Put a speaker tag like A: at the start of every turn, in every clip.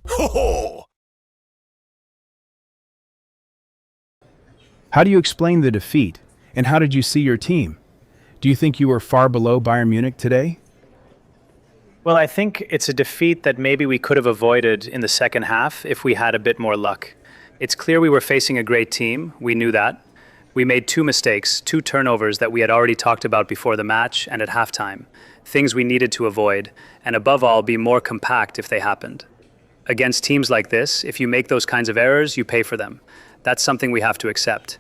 A: Ho
B: How do you explain the defeat, and how did you see your team? Do you think you were far below Bayern Munich today?
C: Well, I think it's a defeat that maybe we could have avoided in the second half if we had a bit more luck. It's clear we were facing a great team. We knew that. We made two mistakes, two turnovers that we had already talked about before the match and at halftime. Things we needed to avoid, and above all, be more compact if they happened. Against teams like this, if you make those kinds of errors, you pay for them. That's something we have to accept.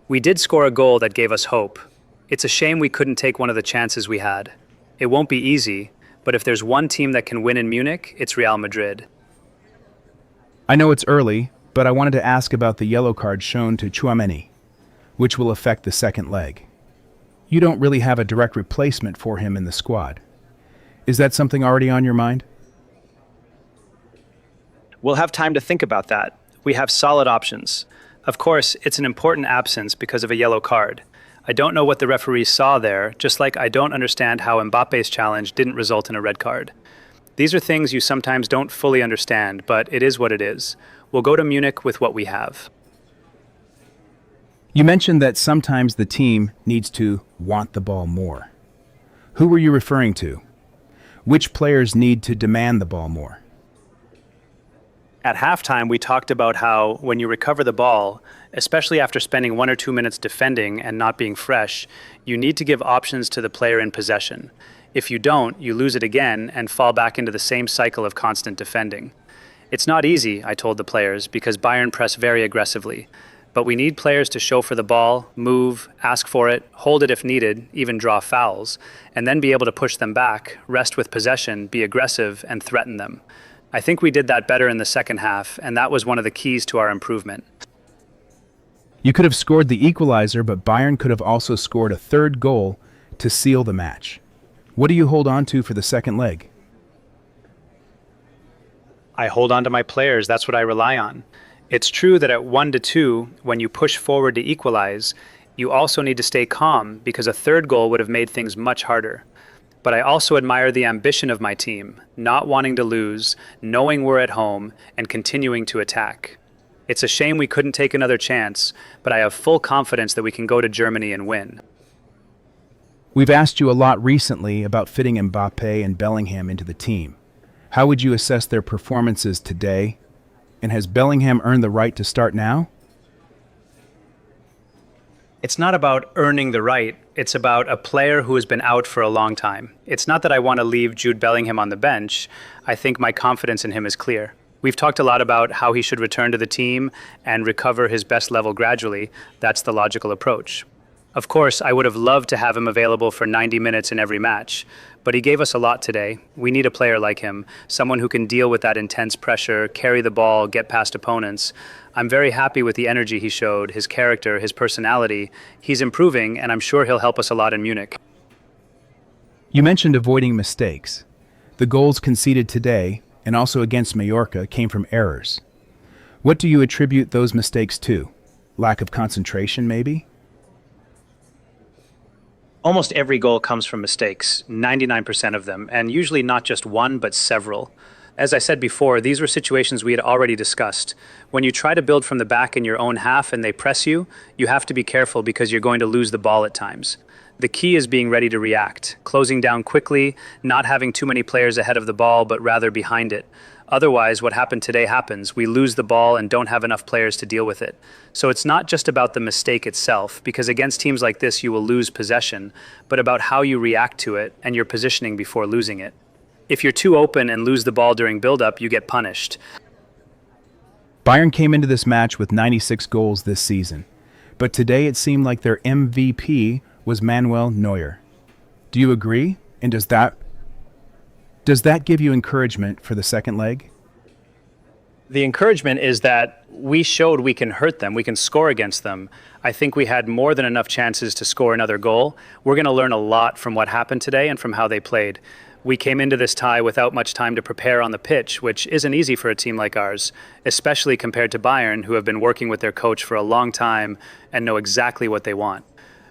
C: We did score a goal that gave us hope. It's a shame we couldn't take one of the chances we had. It won't be easy, but if there's one team that can win in Munich, it's Real Madrid.
B: I know it's early, but I wanted to ask about the yellow card shown to Tchouaméni, which will affect the second leg. You don't really have a direct replacement for him in the squad. Is that something already on your mind?
C: We'll have time to think about that. We have solid options. Of course, it's an important absence because of a yellow card. I don't know what the referees saw there, just like I don't understand how Mbappe's challenge didn't result in a red card. These are things you sometimes don't fully understand, but it is what it is. We'll go to Munich with what we have.
B: You mentioned that sometimes the team needs to want the ball more. Who were you referring to? Which players need to demand the ball more?
C: At halftime, we talked about how when you recover the ball, especially after spending 1 or 2 minutes defending and not being fresh, you need to give options to the player in possession. If you don't, you lose it again and fall back into the same cycle of constant defending. It's not easy, I told the players, because Bayern press very aggressively. But we need players to show for the ball, move, ask for it, hold it if needed, even draw fouls, and then be able to push them back, rest with possession, be aggressive, and threaten them. I think we did that better in the second half, and that was one of the keys to our improvement.
B: You could have scored the equalizer, but Bayern could have also scored a third goal to seal the match. What do you hold on to for the second leg?
C: I hold on to my players, that's what I rely on. It's true that at 1-2, when you push forward to equalize, you also need to stay calm because a third goal would have made things much harder. But I also admire the ambition of my team, not wanting to lose, knowing we're at home, and continuing to attack. It's a shame we couldn't take another chance, but I have full confidence that we can go to Germany and win.
B: We've asked you a lot recently about fitting Mbappe and Bellingham into the team. How would you assess their performances today? And has Bellingham earned the right to start now?
C: It's not about earning the right, it's about a player who has been out for a long time. It's not that I want to leave Jude Bellingham on the bench. I think my confidence in him is clear. We've talked a lot about how he should return to the team and recover his best level gradually. That's the logical approach. Of course, I would have loved to have him available for 90 minutes in every match, but he gave us a lot today. We need a player like him, someone who can deal with that intense pressure, carry the ball, get past opponents. I'm very happy with the energy he showed, his character, his personality. He's improving, and I'm sure he'll help us a lot in Munich.
B: You mentioned avoiding mistakes. The goals conceded today, and also against Mallorca, came from errors. What do you attribute those mistakes to? Lack of concentration, maybe?
C: Almost every goal comes from mistakes, 99% of them, and usually not just one, but several. As I said before, these were situations we had already discussed. When you try to build from the back in your own half and they press you, you have to be careful because you're going to lose the ball at times. The key is being ready to react, closing down quickly, not having too many players ahead of the ball, but rather behind it. Otherwise, what happened today happens. We lose the ball and don't have enough players to deal with it. So it's not just about the mistake itself, because against teams like this, you will lose possession, but about how you react to it and your positioning before losing it. If you're too open and lose the ball during build-up, you get punished.
B: Bayern came into this match with 96 goals this season, but today it seemed like their MVP was Manuel Neuer. Do you agree? And does that give you encouragement for the second leg?
C: The encouragement is that we showed we can hurt them, we can score against them. I think we had more than enough chances to score another goal. We're going to learn a lot from what happened today and from how they played. We came into this tie without much time to prepare on the pitch, which isn't easy for a team like ours, especially compared to Bayern, who have been working with their coach for a long time and know exactly what they want.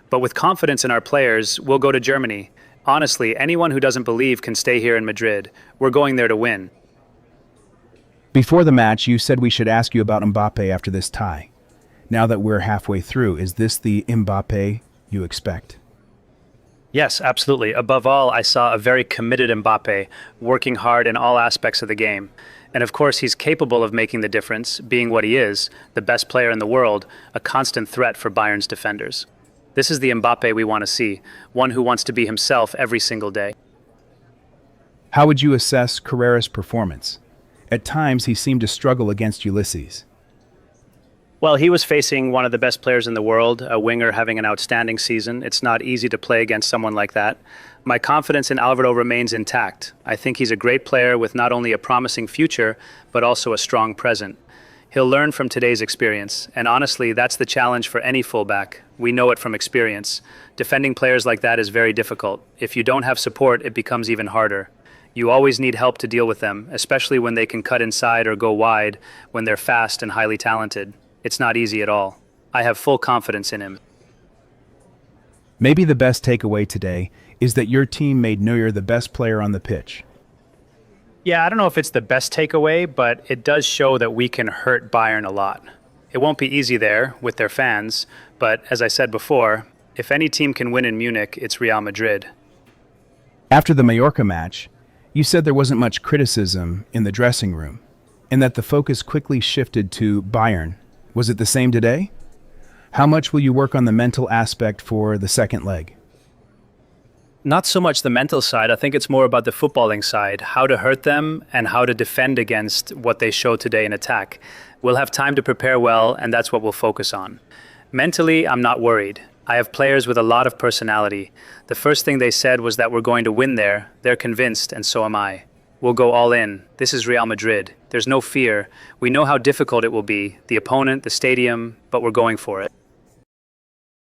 C: But with confidence in our players, we'll go to Germany. Honestly, anyone who doesn't believe can stay here in Madrid. We're going there to win.
B: Before the match, you said we should ask you about Mbappe after this tie. Now that we're halfway through, is this the Mbappe you expect?
C: Yes, absolutely. Above all, I saw a very committed Mbappe, working hard in all aspects of the game. And of course, he's capable of making the difference, being what he is, the best player in the world, a constant threat for Bayern's defenders. This is the Mbappe we want to see, one who wants to be himself every single day.
B: How would you assess Carrera's performance? At times, he seemed to struggle against Ulysses.
C: Well, he was facing one of the best players in the world, a winger having an outstanding season. It's not easy to play against someone like that. My confidence in Álvaro remains intact. I think he's a great player with not only a promising future, but also a strong present. He'll learn from today's experience, and honestly, that's the challenge for any fullback. We know it from experience. Defending players like that is very difficult. If you don't have support, it becomes even harder. You always need help to deal with them, especially when they can cut inside or go wide, when they're fast and highly talented. It's not easy at all. I have full confidence in him.
B: Maybe the best takeaway today is that your team made Neuer the best player on the pitch.
C: Yeah, I don't know if it's the best takeaway, but it does show that we can hurt Bayern a lot. It won't be easy there with their fans, but as I said before, if any team can win in Munich, it's Real Madrid.
B: After the Mallorca match, you said there wasn't much criticism in the dressing room, and that the focus quickly shifted to Bayern. Was it the same today? How much will you work on the mental aspect for the second leg?
C: Not so much the mental side. I think it's more about the footballing side, how to hurt them and how to defend against what they showed today in attack. We'll have time to prepare well, and that's what we'll focus on. Mentally, I'm not worried. I have players with a lot of personality. The first thing they said was that we're going to win there. They're convinced, and so am I. We'll go all in. This is Real Madrid. There's no fear. We know how difficult it will be, the opponent, the stadium, but we're going for it.